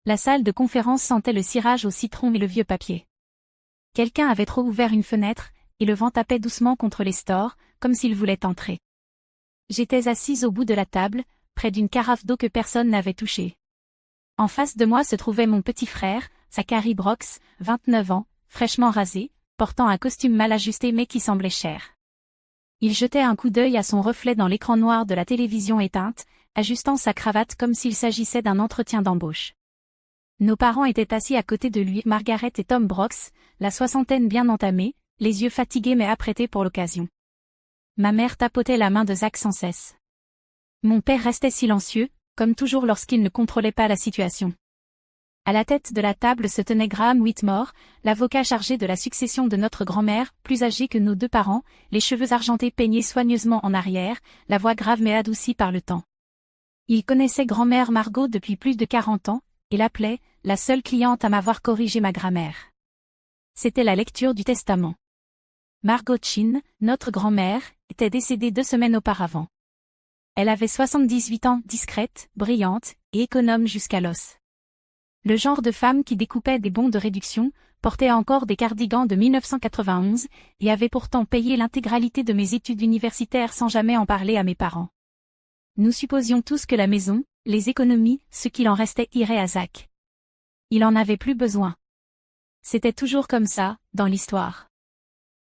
La salle de conférence sentait le cirage au citron et le vieux papier. Quelqu'un avait trop ouvert une fenêtre, et le vent tapait doucement contre les stores, comme s'il voulait entrer. J'étais assise au bout de la table, près d'une carafe d'eau que personne n'avait touchée. En face de moi se trouvait mon petit frère, Zachary Brox, 29 ans, fraîchement rasé, portant un costume mal ajusté mais qui semblait cher. Il jetait un coup d'œil à son reflet dans l'écran noir de la télévision éteinte, ajustant sa cravate comme s'il s'agissait d'un entretien d'embauche. Nos parents étaient assis à côté de lui, Margaret et Tom Brox, la soixantaine bien entamée, les yeux fatigués mais apprêtés pour l'occasion. Ma mère tapotait la main de Zach sans cesse. Mon père restait silencieux, comme toujours lorsqu'il ne contrôlait pas la situation. À la tête de la table se tenait Graham Whitmore, l'avocat chargé de la succession de notre grand-mère, plus âgé que nos deux parents, les cheveux argentés peignés soigneusement en arrière, la voix grave mais adoucie par le temps. Il connaissait grand-mère Margot depuis plus de 40 ans, et l'appelait « la seule cliente à m'avoir corrigé ma grammaire ». C'était la lecture du testament. Margot Chin, notre grand-mère, était décédée 2 semaines auparavant. Elle avait 78 ans, discrète, brillante, et économe jusqu'à l'os. Le genre de femme qui découpait des bons de réduction, portait encore des cardigans de 1991, et avait pourtant payé l'intégralité de mes études universitaires sans jamais en parler à mes parents. Nous supposions tous que la maison, les économies, ce qu'il en restait irait à Zach. Il en avait plus besoin. C'était toujours comme ça, dans l'histoire.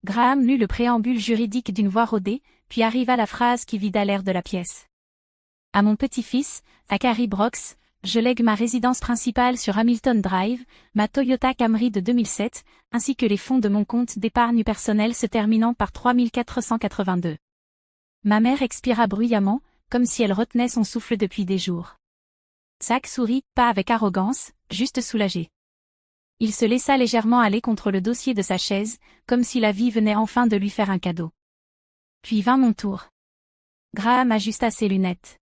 Graham lut le préambule juridique d'une voix rodée, puis arriva la phrase qui vida l'air de la pièce. À mon petit-fils, Zachary Brox, je lègue ma résidence principale sur Hamilton Drive, ma Toyota Camry de 2007, ainsi que les fonds de mon compte d'épargne personnelle se terminant par 3482. Ma mère expira bruyamment, comme si elle retenait son souffle depuis des jours. Zach sourit, pas avec arrogance, juste soulagé. Il se laissa légèrement aller contre le dossier de sa chaise, comme si la vie venait enfin de lui faire un cadeau. Puis vint mon tour. Graham ajusta ses lunettes.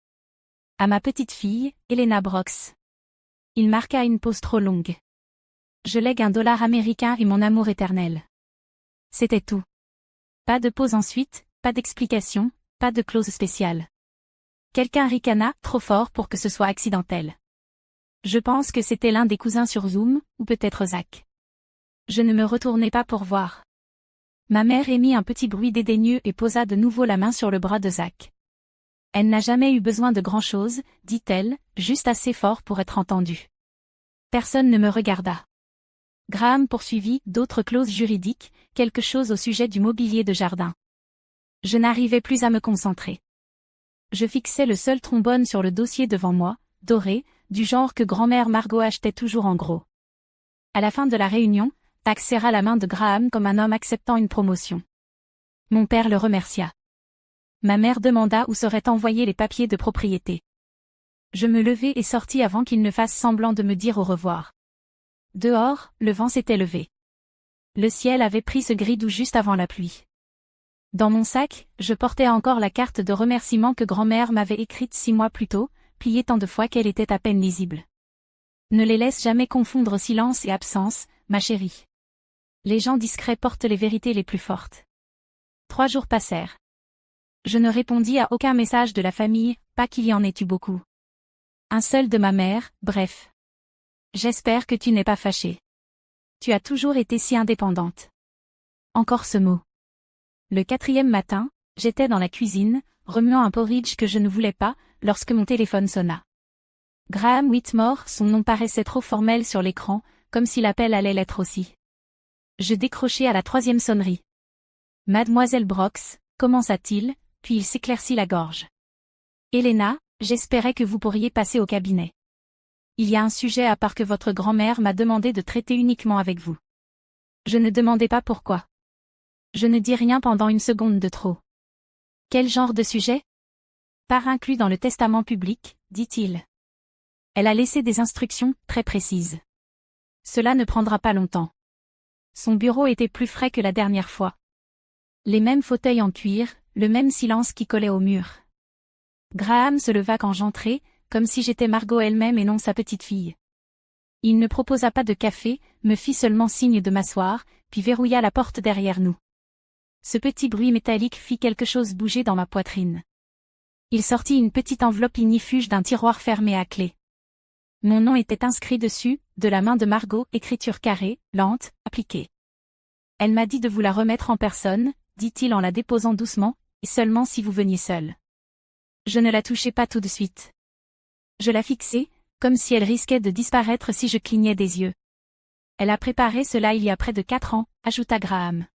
À ma petite fille, Elena Brox. Il marqua une pause trop longue. Je lègue $1 américain et mon amour éternel. C'était tout. Pas de pause ensuite, pas d'explication, pas de clause spéciale. Quelqu'un ricana, trop fort pour que ce soit accidentel. Je pense que c'était l'un des cousins sur Zoom, ou peut-être Zach. Je ne me retournai pas pour voir. Ma mère émit un petit bruit dédaigneux et posa de nouveau la main sur le bras de Zach. Elle n'a jamais eu besoin de grand-chose, dit-elle, juste assez fort pour être entendue. Personne ne me regarda. Graham poursuivit, d'autres clauses juridiques, quelque chose au sujet du mobilier de jardin. Je n'arrivais plus à me concentrer. Je fixais le seul trombone sur le dossier devant moi, doré, du genre que grand-mère Margot achetait toujours en gros. À la fin de la réunion, Zach serra la main de Graham comme un homme acceptant une promotion. Mon père le remercia. Ma mère demanda où seraient envoyés les papiers de propriété. Je me levai et sortis avant qu'il ne fasse semblant de me dire au revoir. Dehors, le vent s'était levé. Le ciel avait pris ce gris doux juste avant la pluie. Dans mon sac, je portais encore la carte de remerciement que grand-mère m'avait écrite 6 mois plus tôt, pliée tant de fois qu'elle était à peine lisible. Ne les laisse jamais confondre silence et absence, ma chérie. Les gens discrets portent les vérités les plus fortes. 3 jours passèrent. Je ne répondis à aucun message de la famille, pas qu'il y en ait eu beaucoup. Un seul de ma mère, bref. J'espère que tu n'es pas fâchée. Tu as toujours été si indépendante. Encore ce mot. Le 4e matin, j'étais dans la cuisine, remuant un porridge que je ne voulais pas, lorsque mon téléphone sonna. Graham Whitmore, son nom paraissait trop formel sur l'écran, comme si l'appel allait l'être aussi. Je décrochai à la 3e sonnerie. Mademoiselle Brox, commença-t-il, puis il s'éclaircit la gorge. Elena, j'espérais que vous pourriez passer au cabinet. Il y a un sujet à part que votre grand-mère m'a demandé de traiter uniquement avec vous. Je ne demandais pas pourquoi. Je ne dis rien pendant une seconde de trop. Quel genre de sujet? Part inclus dans le testament public, dit-il. Elle a laissé des instructions très précises. Cela ne prendra pas longtemps. Son bureau était plus frais que la dernière fois. Les mêmes fauteuils en cuir, le même silence qui collait au mur. Graham se leva quand j'entrai, comme si j'étais Margot elle-même et non sa petite fille. Il ne proposa pas de café, me fit seulement signe de m'asseoir, puis verrouilla la porte derrière nous. Ce petit bruit métallique fit quelque chose bouger dans ma poitrine. Il sortit une petite enveloppe ignifuge d'un tiroir fermé à clé. Mon nom était inscrit dessus, de la main de Margot, écriture carrée, lente, appliquée. Elle m'a dit de vous la remettre en personne, dit-il en la déposant doucement, et seulement si vous veniez seul. Je ne la touchai pas tout de suite. Je la fixai, comme si elle risquait de disparaître si je clignais des yeux. Elle a préparé cela il y a près de 4 ans, ajouta Graham.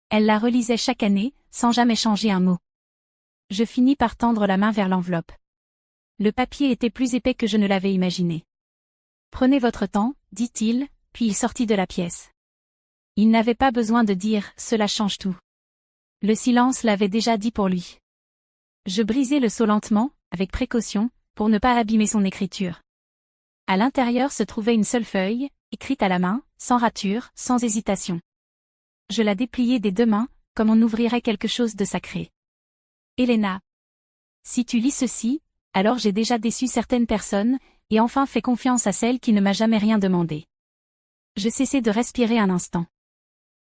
Elle la relisait chaque année, sans jamais changer un mot. Je finis par tendre la main vers l'enveloppe. Le papier était plus épais que je ne l'avais imaginé. Prenez votre temps, dit-il, puis il sortit de la pièce. Il n'avait pas besoin de dire « cela change tout ». Le silence l'avait déjà dit pour lui. Je brisai le sceau lentement, avec précaution, pour ne pas abîmer son écriture. À l'intérieur se trouvait une seule feuille, écrite à la main, sans rature, sans hésitation. Je la dépliai des 2 mains, comme on ouvrirait quelque chose de sacré. Helena. Si tu lis ceci, alors j'ai déjà déçu certaines personnes, et enfin fait confiance à celle qui ne m'a jamais rien demandé. Je cessai de respirer un instant.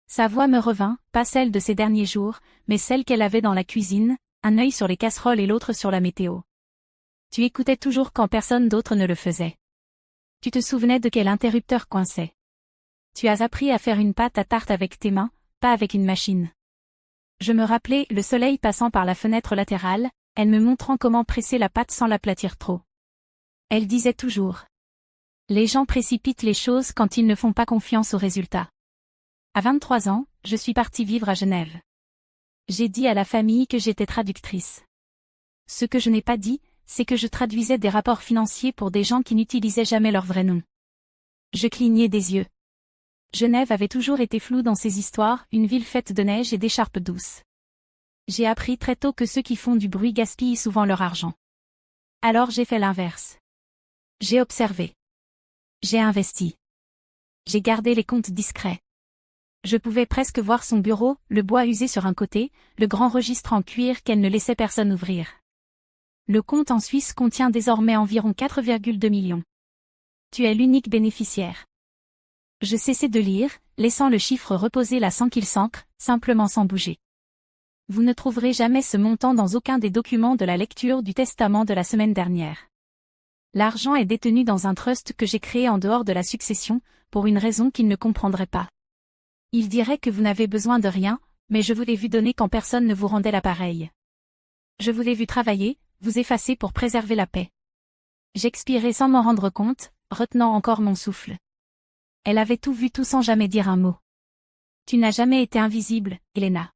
Sa voix me revint, pas celle de ces derniers jours, mais celle qu'elle avait dans la cuisine, un œil sur les casseroles et l'autre sur la météo. Tu écoutais toujours quand personne d'autre ne le faisait. Tu te souvenais de quel interrupteur coinçait. Tu as appris à faire une pâte à tarte avec tes mains, pas avec une machine. Je me rappelais le soleil passant par la fenêtre latérale, elle me montrant comment presser la pâte sans l'aplatir trop. Elle disait toujours. Les gens précipitent les choses quand ils ne font pas confiance aux résultats. À 23 ans, je suis partie vivre à Genève. J'ai dit à la famille que j'étais traductrice. Ce que je n'ai pas dit, c'est que je traduisais des rapports financiers pour des gens qui n'utilisaient jamais leur vrai nom. Je clignais des yeux. Genève avait toujours été floue dans ces histoires, une ville faite de neige et d'écharpes douces. J'ai appris très tôt que ceux qui font du bruit gaspillent souvent leur argent. Alors j'ai fait l'inverse. J'ai observé. J'ai investi. J'ai gardé les comptes discrets. Je pouvais presque voir son bureau, le bois usé sur un côté, le grand registre en cuir qu'elle ne laissait personne ouvrir. Le compte en Suisse contient désormais environ 4,2 millions. Tu es l'unique bénéficiaire. Je cessai de lire, laissant le chiffre reposer là sans qu'il s'ancre, simplement sans bouger. Vous ne trouverez jamais ce montant dans aucun des documents de la lecture du testament de la semaine dernière. L'argent est détenu dans un trust que j'ai créé en dehors de la succession, pour une raison qu'il ne comprendrait pas. Il dirait que vous n'avez besoin de rien, mais je vous l'ai vu donner quand personne ne vous rendait l'appareil. Je vous l'ai vu travailler, vous effacer pour préserver la paix. J'expirai sans m'en rendre compte, retenant encore mon souffle. Elle avait tout vu tout sans jamais dire un mot. Tu n'as jamais été invisible, Helena.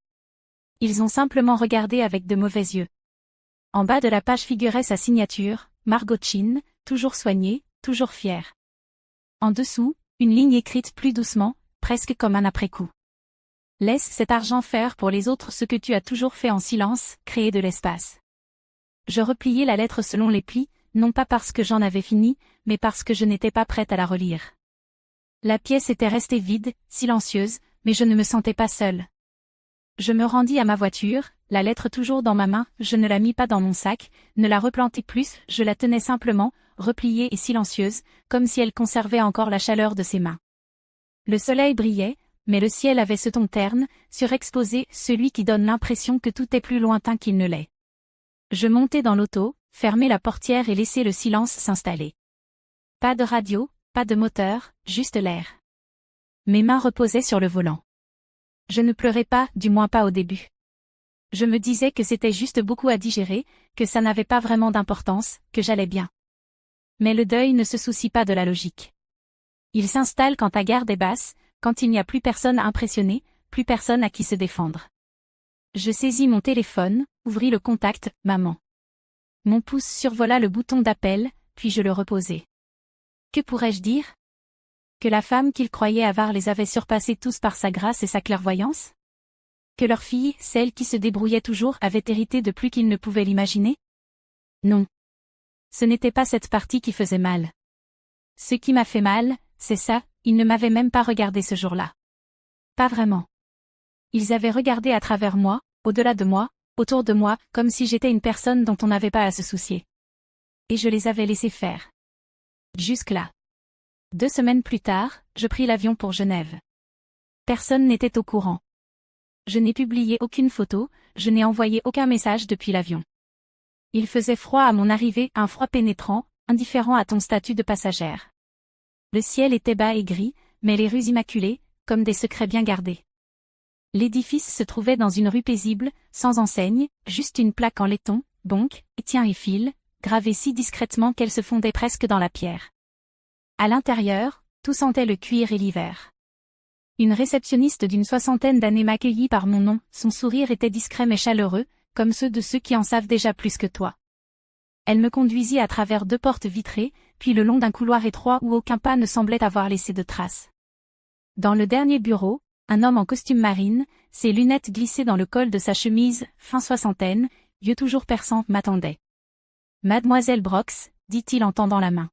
Ils ont simplement regardé avec de mauvais yeux. En bas de la page figurait sa signature, Margot Chin, toujours soignée, toujours fière. En dessous, une ligne écrite plus doucement, presque comme un après-coup. Laisse cet argent faire pour les autres ce que tu as toujours fait en silence, créer de l'espace. Je repliai la lettre selon les plis, non pas parce que j'en avais fini, mais parce que je n'étais pas prête à la relire. La pièce était restée vide, silencieuse, mais je ne me sentais pas seule. Je me rendis à ma voiture, la lettre toujours dans ma main, je ne la mis pas dans mon sac, ne la replantai plus, je la tenais simplement, repliée et silencieuse, comme si elle conservait encore la chaleur de ses mains. Le soleil brillait, mais le ciel avait ce ton terne, surexposé, celui qui donne l'impression que tout est plus lointain qu'il ne l'est. Je montai dans l'auto, fermai la portière et laissai le silence s'installer. Pas de radio, pas de moteur, juste l'air. Mes mains reposaient sur le volant. Je ne pleurais pas, du moins pas au début. Je me disais que c'était juste beaucoup à digérer, que ça n'avait pas vraiment d'importance, que j'allais bien. Mais le deuil ne se soucie pas de la logique. Il s'installe quand ta garde est basse, quand il n'y a plus personne à impressionner, plus personne à qui se défendre. Je saisis mon téléphone, ouvris le contact, maman. Mon pouce survola le bouton d'appel, puis je le reposai. Que pourrais-je dire? Que la femme qu'il croyait avoir les avait surpassés tous par sa grâce et sa clairvoyance? Que leur fille, celle qui se débrouillait toujours, avait hérité de plus qu'il ne pouvait l'imaginer? Non. Ce n'était pas cette partie qui faisait mal. Ce qui m'a fait mal, c'est ça, ils ne m'avaient même pas regardé ce jour-là. Pas vraiment. Ils avaient regardé à travers moi, au-delà de moi, autour de moi, comme si j'étais une personne dont on n'avait pas à se soucier. Et je les avais laissés faire. Jusque-là. 2 semaines plus tard, je pris l'avion pour Genève. Personne n'était au courant. Je n'ai publié aucune photo, je n'ai envoyé aucun message depuis l'avion. Il faisait froid à mon arrivée, un froid pénétrant, indifférent à ton statut de passagère. Le ciel était bas et gris, mais les rues immaculées, comme des secrets bien gardés. L'édifice se trouvait dans une rue paisible, sans enseigne, juste une plaque en laiton, bonque, étien et fil, gravée si discrètement qu'elle se fondait presque dans la pierre. À l'intérieur, tout sentait le cuir et l'hiver. Une réceptionniste d'une 60aine d'années m'accueillit par mon nom, son sourire était discret mais chaleureux, comme ceux de ceux qui en savent déjà plus que toi. Elle me conduisit à travers 2 portes vitrées, puis le long d'un couloir étroit où aucun pas ne semblait avoir laissé de traces. Dans le dernier bureau, un homme en costume marine, ses lunettes glissées dans le col de sa chemise, fin 60aine, yeux toujours perçants, m'attendait. « Mademoiselle Brox, dit-il en tendant la main.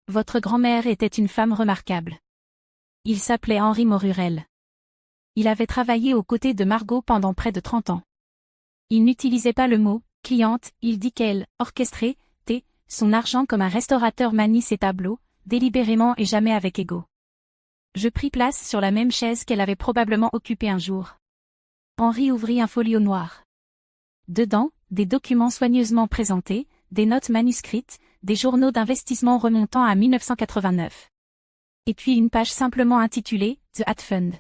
Votre grand-mère était une femme remarquable. » Il s'appelait Henri Morurel. Il avait travaillé aux côtés de Margot pendant près de 30 ans. Il n'utilisait pas le mot « cliente », il dit qu'elle orchestrait son argent comme un restaurateur manie ses tableaux, délibérément et jamais avec ego. Je pris place sur la même chaise qu'elle avait probablement occupée un jour. Henri ouvrit un folio noir. Dedans, des documents soigneusement présentés, des notes manuscrites, des journaux d'investissement remontant à 1989. Et puis une page simplement intitulée « The Hat Fund ».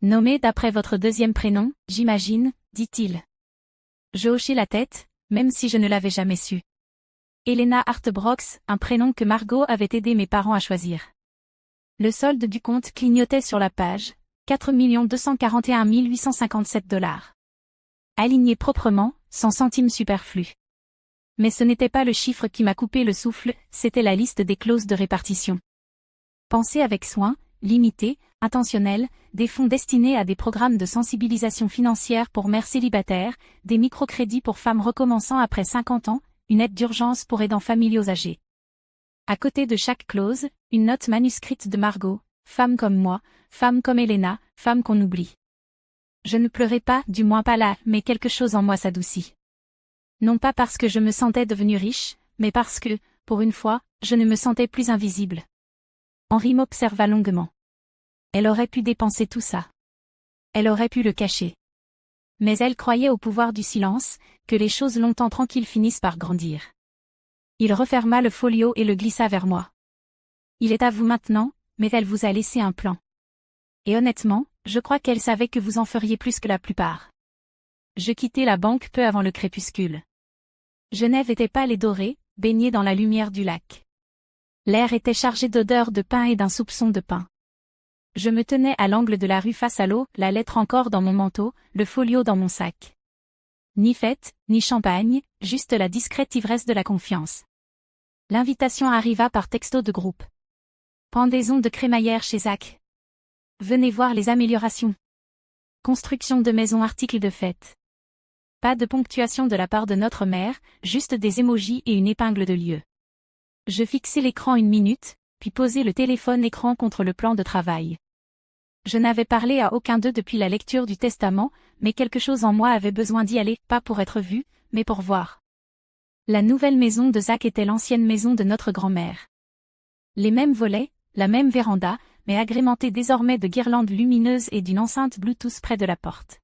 Nommé d'après votre 2e prénom, j'imagine, dit-il. Je hochai la tête, même si je ne l'avais jamais su. Helena Hart Brox, un prénom que Margot avait aidé mes parents à choisir. Le solde du compte clignotait sur la page, 4 241 857 $. Aligné proprement, sans centime superflu. Mais ce n'était pas le chiffre qui m'a coupé le souffle, c'était la liste des clauses de répartition. Pensez avec soin, limité, intentionnel, des fonds destinés à des programmes de sensibilisation financière pour mères célibataires, des microcrédits pour femmes recommençant après 50 ans, une aide d'urgence pour aidants familiaux âgés. À côté de chaque clause, une note manuscrite de Margot, femme comme moi, femme comme Helena, femme qu'on oublie. Je ne pleurais pas, du moins pas là, mais quelque chose en moi s'adoucit. Non pas parce que je me sentais devenue riche, mais parce que, pour une fois, je ne me sentais plus invisible. Henri m'observa longuement. Elle aurait pu dépenser tout ça. Elle aurait pu le cacher. Mais elle croyait au pouvoir du silence, que les choses longtemps tranquilles finissent par grandir. Il referma le folio et le glissa vers moi. Il est à vous maintenant, mais elle vous a laissé un plan. Et honnêtement, je crois qu'elle savait que vous en feriez plus que la plupart. Je quittai la banque peu avant le crépuscule. Genève était pâle et dorée, baignée dans la lumière du lac. L'air était chargé d'odeurs de pain et d'un soupçon de pain. Je me tenais à l'angle de la rue face à l'eau, la lettre encore dans mon manteau, le folio dans mon sac. Ni fête, ni champagne, juste la discrète ivresse de la confiance. L'invitation arriva par texto de groupe. Pendaison de crémaillère chez Zach. Venez voir les améliorations. Construction de maison article de fête. Pas de ponctuation de la part de notre mère, juste des émojis et une épingle de lieu. Je fixai l'écran 1 minute, puis posai le téléphone écran contre le plan de travail. Je n'avais parlé à aucun d'eux depuis la lecture du testament, mais quelque chose en moi avait besoin d'y aller, pas pour être vu, mais pour voir. La nouvelle maison de Zach était l'ancienne maison de notre grand-mère. Les mêmes volets, la même véranda, mais agrémentée désormais de guirlandes lumineuses et d'une enceinte Bluetooth près de la porte.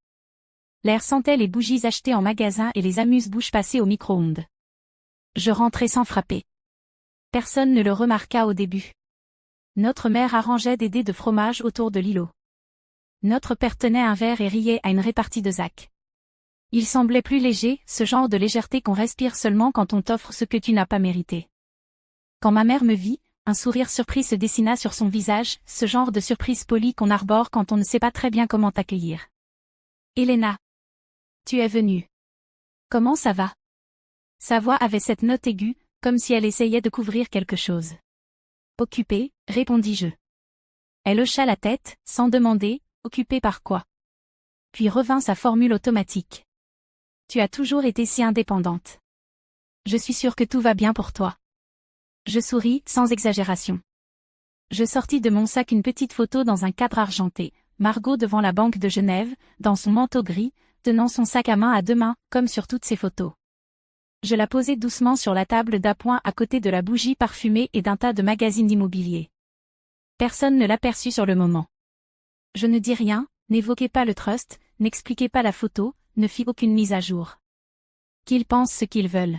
L'air sentait les bougies achetées en magasin et les amuse-bouches passées au micro-ondes. Je rentrai sans frapper. Personne ne le remarqua au début. Notre mère arrangeait des dés de fromage autour de l'îlot. Notre père tenait un verre et riait à une répartie de Zach. Il semblait plus léger, ce genre de légèreté qu'on respire seulement quand on t'offre ce que tu n'as pas mérité. Quand ma mère me vit, un sourire surpris se dessina sur son visage, ce genre de surprise polie qu'on arbore quand on ne sait pas très bien comment t'accueillir. « Helena. Tu es venue. Comment ça va ?» Sa voix avait cette note aiguë, comme si elle essayait de couvrir quelque chose. « Occupée, répondis-je. » Elle hocha la tête, sans demander, « Occupée par quoi ?» Puis revint sa formule automatique. « Tu as toujours été si indépendante. Je suis sûre que tout va bien pour toi. » Je souris, sans exagération. Je sortis de mon sac une petite photo dans un cadre argenté, Margot devant la Banque de Genève, dans son manteau gris, tenant son sac à main à 2 mains, comme sur toutes ses photos. Je la posai doucement sur la table d'appoint à côté de la bougie parfumée et d'un tas de magazines d'immobilier. Personne ne l'aperçut sur le moment. Je ne dis rien, n'évoquai pas le trust, n'expliquai pas la photo, ne fis aucune mise à jour. Qu'ils pensent ce qu'ils veulent.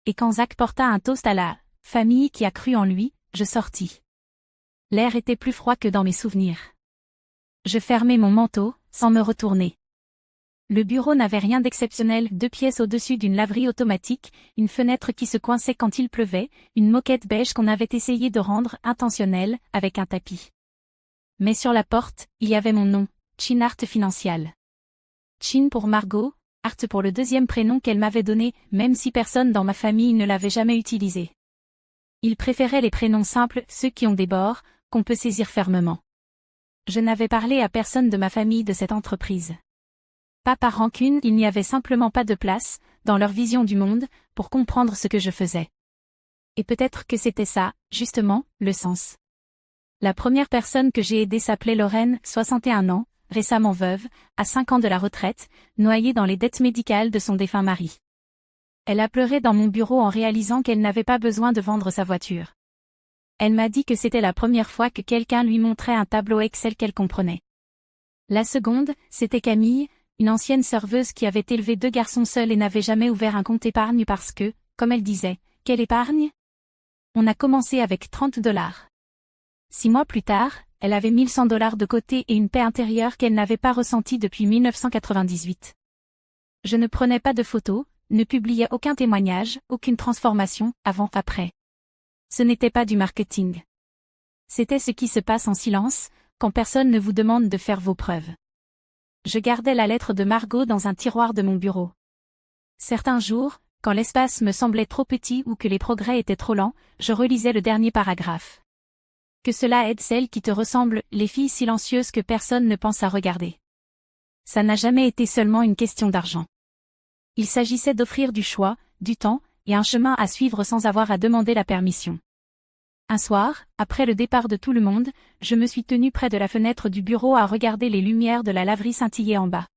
Et quand Zach porta un toast à la famille qui a cru en lui, je sortis. L'air était plus froid que dans mes souvenirs. Je fermai mon manteau, sans me retourner. Le bureau n'avait rien d'exceptionnel, 2 pièces au-dessus d'une laverie automatique, une fenêtre qui se coinçait quand il pleuvait, une moquette beige qu'on avait essayé de rendre intentionnelle, avec un tapis. Mais sur la porte, il y avait mon nom, Chin Art Financial. Chin pour Margot, Art pour le deuxième prénom qu'elle m'avait donné, même si personne dans ma famille ne l'avait jamais utilisé. Il préférait les prénoms simples, ceux qui ont des bords, qu'on peut saisir fermement. Je n'avais parlé à personne de ma famille de cette entreprise. Pas par rancune, il n'y avait simplement pas de place, dans leur vision du monde, pour comprendre ce que je faisais. Et peut-être que c'était ça, justement, le sens. La première personne que j'ai aidée s'appelait Lorraine, 61 ans, récemment veuve, à 5 ans de la retraite, noyée dans les dettes médicales de son défunt mari. Elle a pleuré dans mon bureau en réalisant qu'elle n'avait pas besoin de vendre sa voiture. Elle m'a dit que c'était la première fois que quelqu'un lui montrait un tableau Excel qu'elle comprenait. La seconde, c'était Camille, une ancienne serveuse qui avait élevé 2 garçons seuls et n'avait jamais ouvert un compte épargne parce que, comme elle disait, quelle épargne? On a commencé avec $30. 6 mois plus tard, elle avait $1100 de côté et une paix intérieure qu'elle n'avait pas ressentie depuis 1998. Je ne prenais pas de photos, ne publiais aucun témoignage, aucune transformation, avant-après. Ce n'était pas du marketing. C'était ce qui se passe en silence, quand personne ne vous demande de faire vos preuves. Je gardais la lettre de Margot dans un tiroir de mon bureau. Certains jours, quand l'espace me semblait trop petit ou que les progrès étaient trop lents, je relisais le dernier paragraphe. Que cela aide celles qui te ressemblent, les filles silencieuses que personne ne pense à regarder. Ça n'a jamais été seulement une question d'argent. Il s'agissait d'offrir du choix, du temps, et un chemin à suivre sans avoir à demander la permission. Un soir, après le départ de tout le monde, je me suis tenue près de la fenêtre du bureau à regarder les lumières de la laverie scintiller en bas.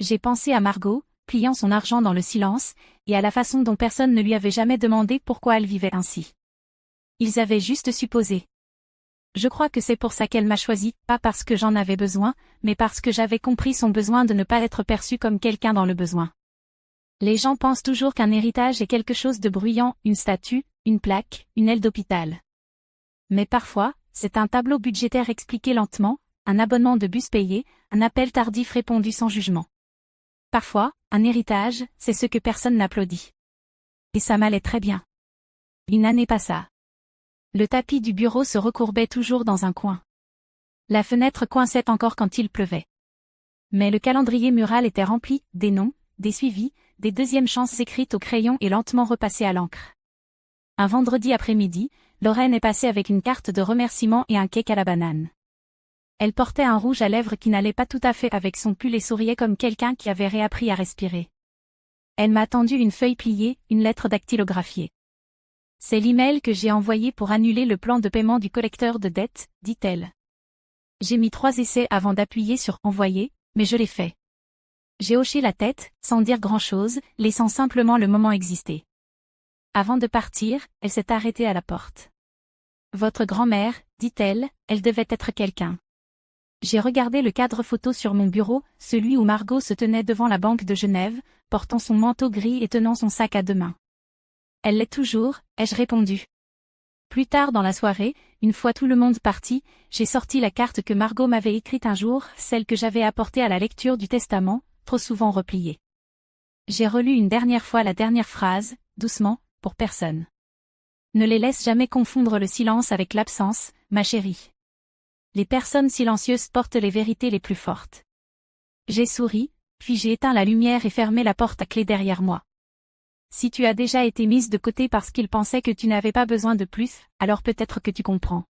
J'ai pensé à Margot, pliant son argent dans le silence, et à la façon dont personne ne lui avait jamais demandé pourquoi elle vivait ainsi. Ils avaient juste supposé. Je crois que c'est pour ça qu'elle m'a choisi, pas parce que j'en avais besoin, mais parce que j'avais compris son besoin de ne pas être perçu comme quelqu'un dans le besoin. Les gens pensent toujours qu'un héritage est quelque chose de bruyant, une statue, une plaque, une aile d'hôpital. Mais parfois, c'est un tableau budgétaire expliqué lentement, un abonnement de bus payé, un appel tardif répondu sans jugement. Parfois, un héritage, c'est ce que personne n'applaudit. Et ça m'allait très bien. Une année passa. Le tapis du bureau se recourbait toujours dans un coin. La fenêtre coinçait encore quand il pleuvait. Mais le calendrier mural était rempli, des noms, des suivis, des deuxièmes chances écrites au crayon et lentement repassées à l'encre. Un vendredi après-midi, Lorraine est passée avec une carte de remerciement et un cake à la banane. Elle portait un rouge à lèvres qui n'allait pas tout à fait avec son pull et souriait comme quelqu'un qui avait réappris à respirer. Elle m'a tendu une feuille pliée, une lettre dactylographiée. C'est l'email que j'ai envoyé pour annuler le plan de paiement du collecteur de dettes, dit-elle. J'ai mis 3 essais avant d'appuyer sur « Envoyer », mais je l'ai fait. J'ai hoché la tête, sans dire grand-chose, laissant simplement le moment exister. Avant de partir, elle s'est arrêtée à la porte. « Votre grand-mère, dit-elle, elle devait être quelqu'un. » J'ai regardé le cadre photo sur mon bureau, celui où Margot se tenait devant la Banque de Genève, portant son manteau gris et tenant son sac à 2 mains. « Elle l'est toujours », ai-je répondu. Plus tard dans la soirée, une fois tout le monde parti, j'ai sorti la carte que Margot m'avait écrite un jour, celle que j'avais apportée à la lecture du testament, trop souvent repliée. J'ai relu une dernière fois la dernière phrase, doucement, pour personne. Ne les laisse jamais confondre le silence avec l'absence, ma chérie. Les personnes silencieuses portent les vérités les plus fortes. J'ai souri, puis j'ai éteint la lumière et fermé la porte à clé derrière moi. Si tu as déjà été mise de côté parce qu'ils pensaient que tu n'avais pas besoin de plus, alors peut-être que tu comprends.